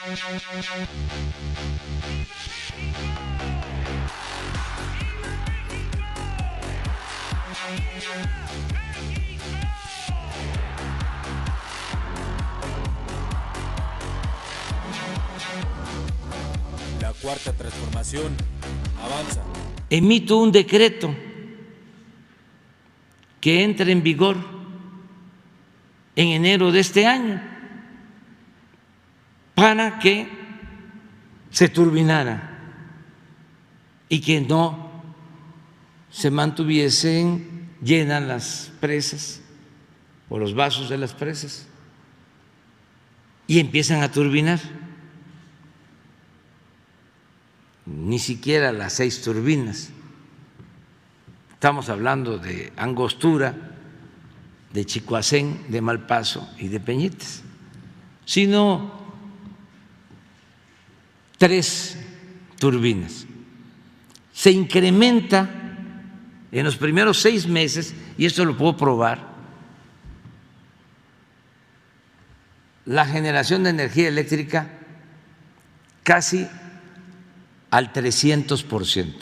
La cuarta transformación avanza. Emito un decreto que entre en vigor en enero de este año para que se turbinara y que no se mantuviesen llenas las presas o los vasos de las presas y empiezan a turbinar. Ni siquiera las 6 turbinas. Estamos hablando de Angostura, de Chicoacén, de Malpaso y de Peñites, sino 3 turbinas. Se incrementa en los primeros 6 meses, y esto lo puedo probar, la generación de energía eléctrica casi al 300%,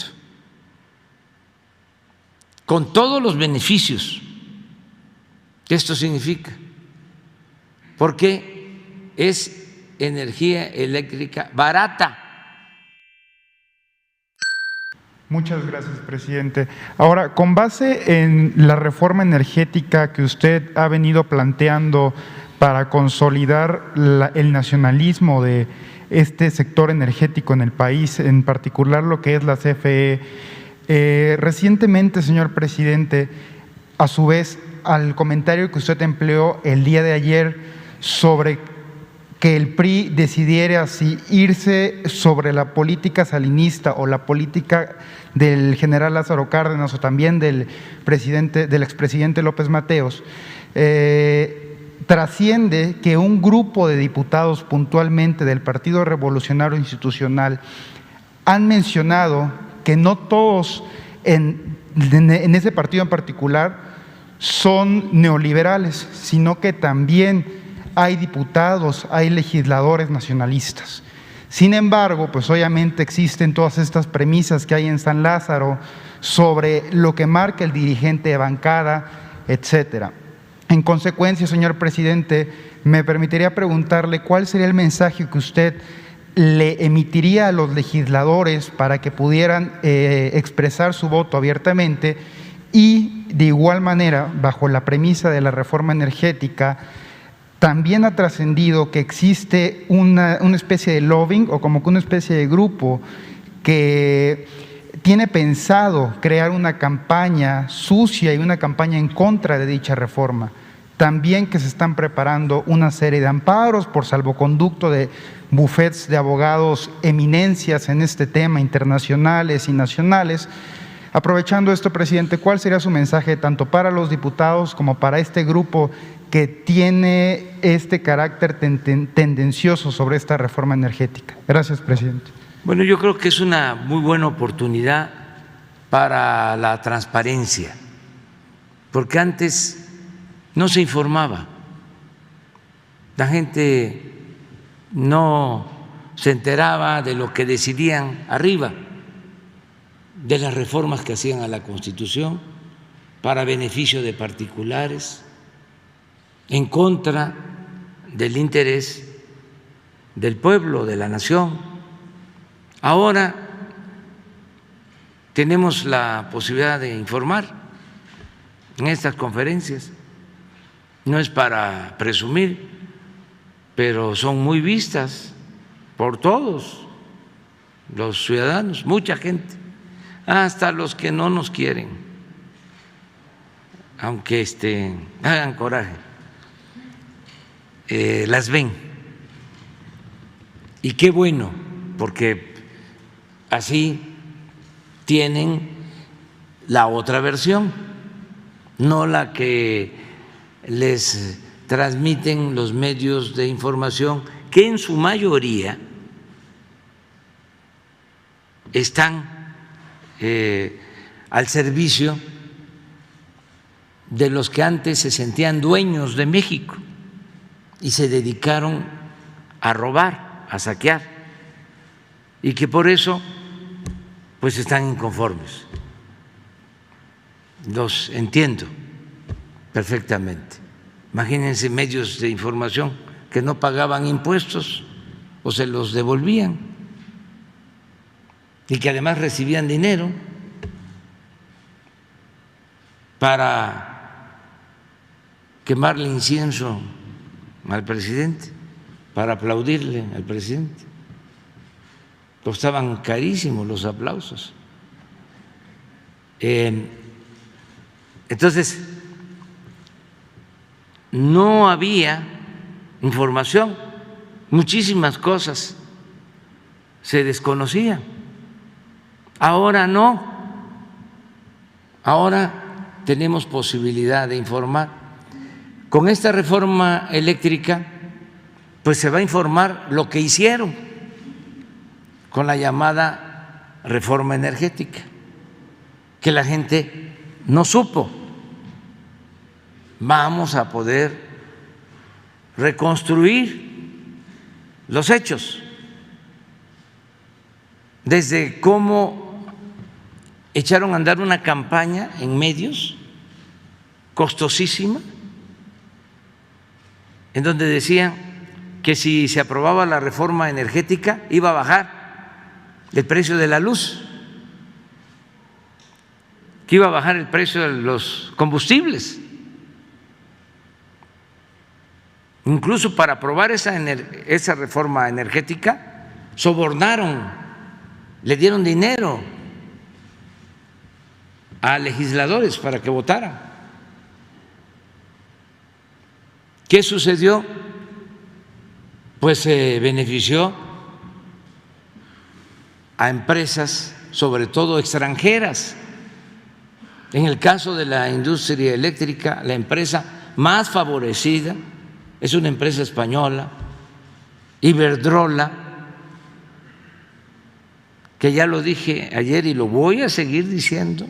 con todos los beneficios que esto significa, porque es energía eléctrica barata. Muchas gracias, presidente. Ahora, con base en la reforma energética que usted ha venido planteando para consolidar el nacionalismo de este sector energético en el país, en particular lo que es la CFE, recientemente, señor presidente, a su vez, al comentario que usted empleó el día de ayer sobre que el PRI decidiera si irse sobre la política salinista o la política del general Lázaro Cárdenas o también del expresidente López Mateos, trasciende que un grupo de diputados puntualmente del Partido Revolucionario Institucional han mencionado que no todos en ese partido en particular son neoliberales, sino que también hay diputados, hay legisladores nacionalistas. Sin embargo, pues obviamente existen todas estas premisas que hay en San Lázaro sobre lo que marca el dirigente de bancada, etcétera. En consecuencia, señor presidente, me permitiría preguntarle cuál sería el mensaje que usted le emitiría a los legisladores para que pudieran expresar su voto abiertamente y, de igual manera, bajo la premisa de la reforma energética, también ha trascendido que existe una especie de lobbying o como que una especie de grupo que tiene pensado crear una campaña sucia y una campaña en contra de dicha reforma. También que se están preparando una serie de amparos por salvoconducto de bufetes de abogados eminencias en este tema, internacionales y nacionales. Aprovechando esto, presidente, ¿cuál sería su mensaje tanto para los diputados como para este grupo que tiene este carácter tendencioso sobre esta reforma energética? Gracias, presidente. Bueno, yo creo que es una muy buena oportunidad para la transparencia, porque antes no se informaba, la gente no se enteraba de lo que decidían arriba, de las reformas que hacían a la Constitución para beneficio de particulares, en contra del interés del pueblo, de la nación. Ahora tenemos la posibilidad de informar en estas conferencias. No es para presumir, pero son muy vistas por todos los ciudadanos, mucha gente, hasta los que no nos quieren, aunque hagan coraje, las ven. Y qué bueno, porque así tienen la otra versión, no la que les transmiten los medios de información, que en su mayoría están al servicio de los que antes se sentían dueños de México y se dedicaron a robar. a saquear y que por eso pues están inconformes. Los entiendo perfectamente. Imagínense medios de información que no pagaban impuestos o se los devolvían y que además recibían dinero para quemarle incienso al presidente, para aplaudirle al presidente. Costaban carísimos los aplausos. Entonces, no había información, muchísimas cosas se desconocían. Ahora no, ahora tenemos posibilidad de informar. Con esta reforma eléctrica, pues se va a informar lo que hicieron con la llamada reforma energética, que la gente no supo. Vamos a poder reconstruir los hechos, desde cómo echaron a andar una campaña en medios costosísima, en donde decían que si se aprobaba la reforma energética iba a bajar el precio de la luz, que iba a bajar el precio de los combustibles. Incluso para aprobar esa reforma energética, sobornaron, le dieron dinero a legisladores para que votaran. ¿Qué sucedió? Pues se benefició a empresas, sobre todo extranjeras. En el caso de la industria eléctrica, la empresa más favorecida es una empresa española, Iberdrola, que ya lo dije ayer y lo voy a seguir diciendo,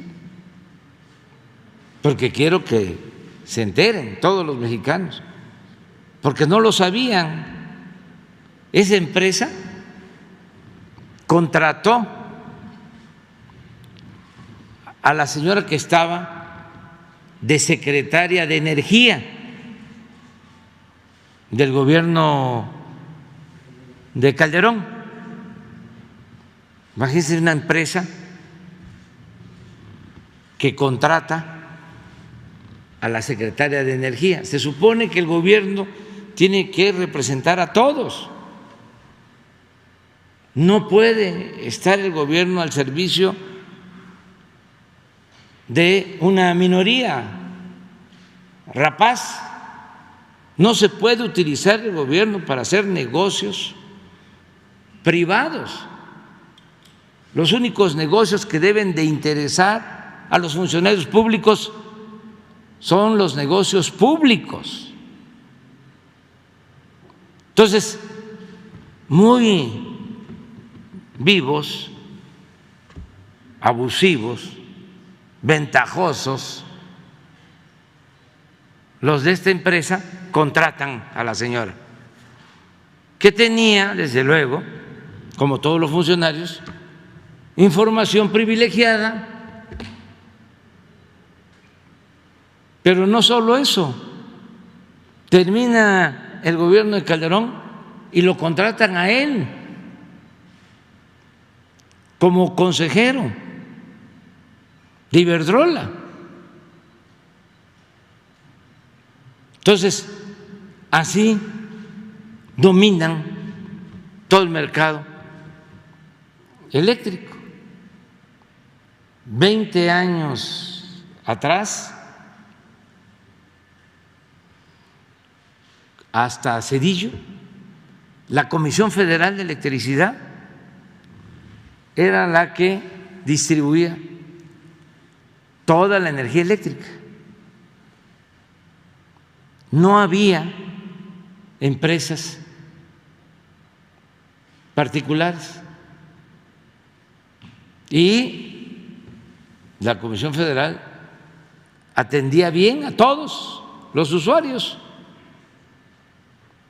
porque quiero que se enteren todos los mexicanos, porque no lo sabían. Esa empresa contrató a la señora que estaba de secretaria de Energía del gobierno de Calderón. Imagínense una empresa que contrata a la secretaria de Energía. Se supone que el gobierno tiene que representar a todos. No puede estar el gobierno al servicio de una minoría rapaz. No se puede utilizar el gobierno para hacer negocios privados. Los únicos negocios que deben de interesar a los funcionarios públicos son los negocios públicos. Entonces, muy vivos, abusivos, ventajosos, los de esta empresa contratan a la señora, que tenía, desde luego, como todos los funcionarios, información privilegiada. Pero no solo eso, termina el gobierno de Calderón y lo contratan a él como consejero de Iberdrola. Entonces, así dominan todo el mercado eléctrico. 20 años atrás, hasta Zedillo, la Comisión Federal de Electricidad era la que distribuía toda la energía eléctrica. No había empresas particulares y la Comisión Federal atendía bien a todos los usuarios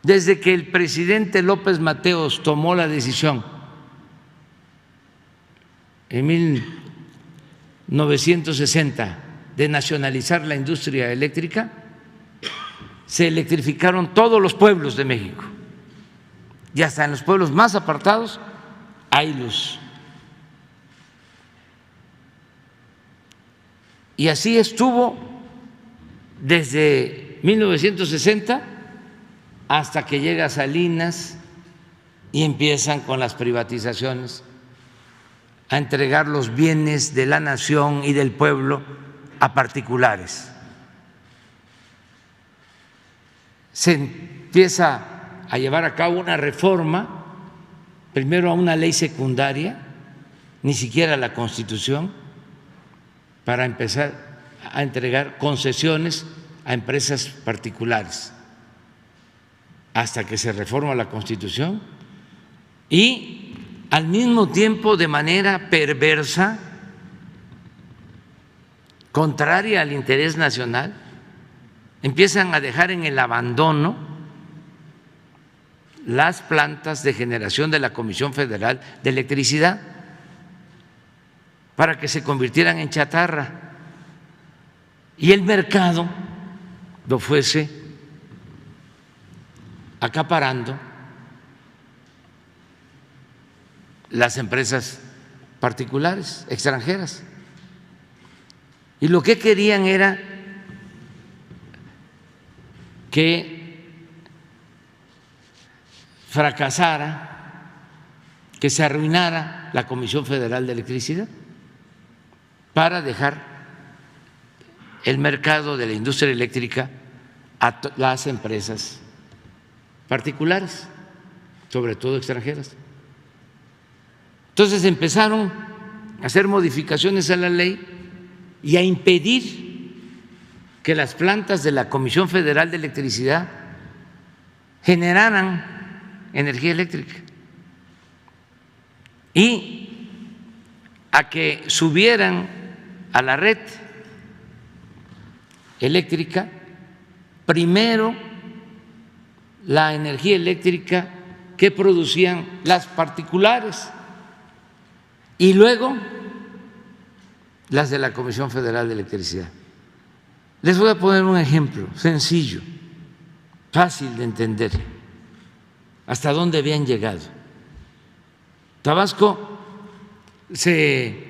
desde que el presidente López Mateos tomó la decisión en 1960 de nacionalizar la industria eléctrica, se electrificaron todos los pueblos de México y hasta en los pueblos más apartados hay luz. Y así estuvo desde 1960 hasta que llega Salinas y empiezan con las privatizaciones a entregar los bienes de la nación y del pueblo a particulares. Se empieza a llevar a cabo una reforma, primero a una ley secundaria, ni siquiera a la Constitución, para empezar a entregar concesiones a empresas particulares, hasta que se reforma la Constitución y al mismo tiempo, de manera perversa, contraria al interés nacional, empiezan a dejar en el abandono las plantas de generación de la Comisión Federal de Electricidad para que se convirtieran en chatarra y el mercado lo fuese acaparando las empresas particulares, extranjeras. Y lo que querían era que fracasara, que se arruinara la Comisión Federal de Electricidad para dejar el mercado de la industria eléctrica a las empresas particulares, sobre todo extranjeras. Entonces empezaron a hacer modificaciones a la ley y a impedir que las plantas de la Comisión Federal de Electricidad generaran energía eléctrica y a que subieran a la red eléctrica primero la energía eléctrica que producían las particulares y luego las de la Comisión Federal de Electricidad. Les voy a poner un ejemplo sencillo, fácil de entender, hasta dónde habían llegado. Tabasco se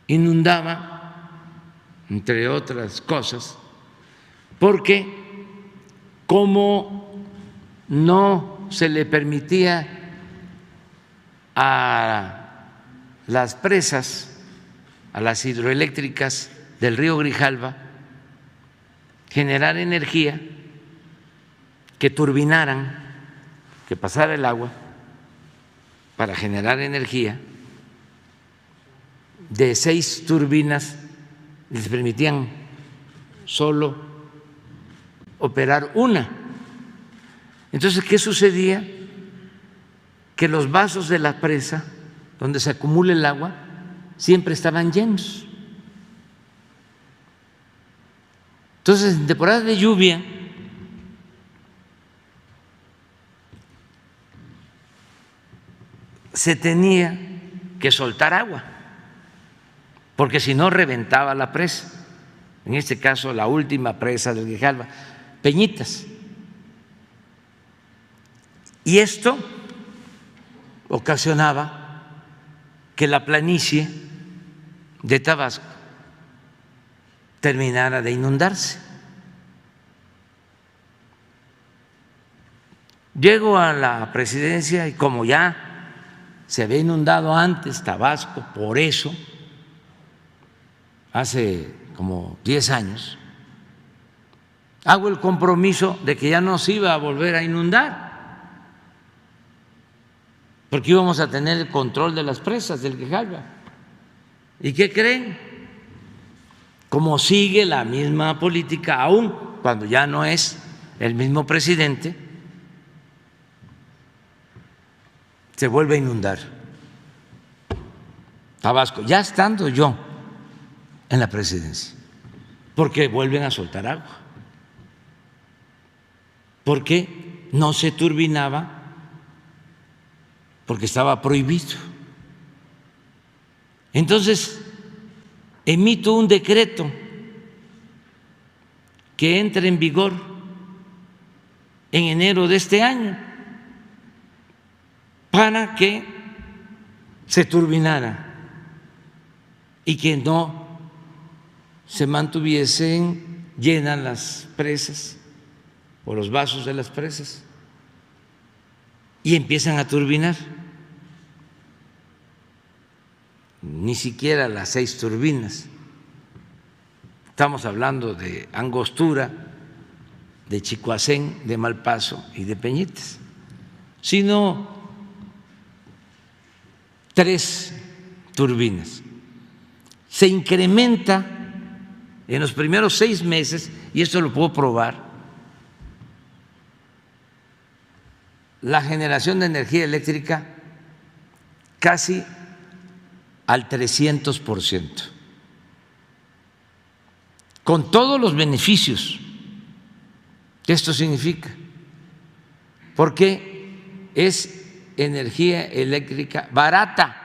inundaba, entre otras cosas, porque como no se le permitía a las presas, a las hidroeléctricas del río Grijalva, generar energía, que turbinaran, que pasara el agua para generar energía, de 6 turbinas les permitían solo operar una. Entonces, ¿qué sucedía? Que los vasos de la presa, donde se acumula el agua, siempre estaban llenos. Entonces, en temporada de lluvia, se tenía que soltar agua, porque si no reventaba la presa. En este caso, la última presa del Grijalva, Peñitas. Y esto ocasionaba que la planicie de Tabasco terminara de inundarse. Llego a la presidencia y como ya se había inundado antes Tabasco, por eso, hace como 10 años, hago el compromiso de que ya no se iba a volver a inundar, porque íbamos a tener el control de las presas del Grijalva. ¿Y qué creen? Como sigue la misma política, aún cuando ya no es el mismo presidente, se vuelve a inundar Tabasco, ya estando yo en la presidencia, porque vuelven a soltar agua. porque no se turbinaba, porque estaba prohibido. Entonces, emito un decreto que entre en vigor en enero de este año para que se turbinara y que no se mantuviesen llenas las presas o los vasos de las presas y empiezan a turbinar. Ni siquiera las 6 turbinas. Estamos hablando de Angostura, de Chicoacén, de Malpaso y de Peñitas, sino 3 turbinas. Se incrementa en los primeros 6 meses, y esto lo puedo probar, la generación de energía eléctrica casi al 300%, con todos los beneficios que esto significa, porque es energía eléctrica barata.